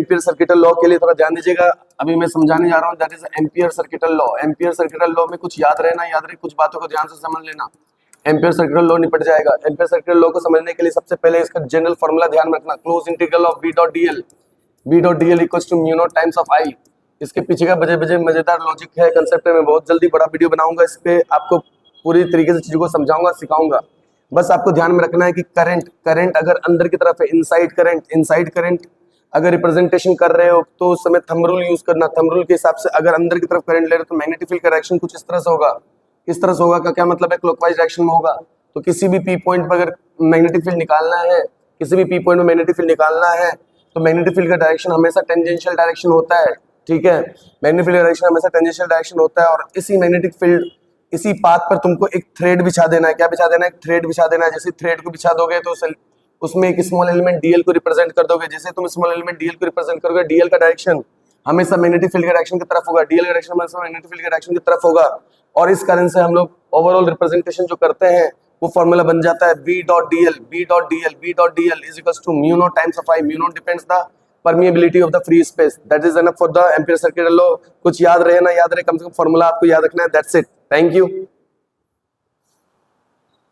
Ampere circuital law के लिए थोड़ा ध्यान दीजिएगा, अभी मैं समझाने जा रहा हूँ, that is ampere circuital law. Ampere circuital law में कुछ याद रहना, याद रहे, कुछ बातों को ध्यान से समझ लेना, एम्पियर सर्किटल लॉ निपट जाएगा। एम्पियर सर्किटल लॉ को समझने के लिए सबसे पहले इसका जनरल फॉर्मूला ध्यान में रखना, close integral of b dot D l equals to mu not times of i. इसके पीछे का बजे मजेदार लॉजिक है, कंसेप्ट है, मैं बहुत जल्दी बड़ा वीडियो बनाऊंगा, इस पे आपको पूरी तरीके से चीजों को समझाऊंगा, सिखाऊंगा। बस आपको ध्यान में रखना है कि करंट अगर अंदर की तरफ है, इनसाइड करंट अगर रिप्रेजेंटेशन कर रहे हो तो उस समय थंब रूल यूज करना। थंब रूल के हिसाब से अगर अंदर की तरफ करंट ले रहे हो तो मैग्नेटिक फील्ड का डायरेक्शन कुछ इस तरह से होगा। इस तरह से होगा का क्या मतलब है, क्लॉकवाइज डायरेक्शन में होगा। तो किसी भी पी पॉइंट पर अगर मैग्नेटिक फील्ड निकालना है, किसी भी पी पॉइंट में मैग्नेटिक फील्ड निकालना है तो मैग्नेटिक फील्ड का डायरेक्शन हमेशा टेंजेंशियल डायरेक्शन होता है, ठीक है। मैग्नेटिक फील्ड डायरेक्शन हमेशा टेंजेंशियल डायरेक्शन होता है, और इसी मैग्नेटिक फील्ड, इसी पाथ पर तुमको एक थ्रेड बिछा देना है। क्या बिछा देना है? एक थ्रेड बिछा देना है। जैसे थ्रेड को बिछा दोगे तो उसमें एक स्मॉल एलिमेंट डीएल को रिप्रेजेंट कर दोगे। जैसे तुम स्मॉल एलिमेंट डीएल को रिप्रेजेंट करोगे, डीएल का डायरेक्शन हमेशा मैग्नेटिक फील्ड के डायरेक्शन की तरफ होगा, डीएल का डायरेक्शन हमेशा मैग्नेटिक फील्ड के डायरेक्शन की तरफ होगा। और इस कारण से हम लोग ओवरऑल रिप्रेजेंटेशन जो करते हैं वो फॉर्मूला बन जाता है B dot D L is equals to mu not times of I. Mu naught depends the permeability of the free space, that is enough for the Ampere circuital law. कुछ याद रहे ना याद रहे, कम से कम फॉर्मूला आपको याद रखना है, दैट्स इट, थैंक यू।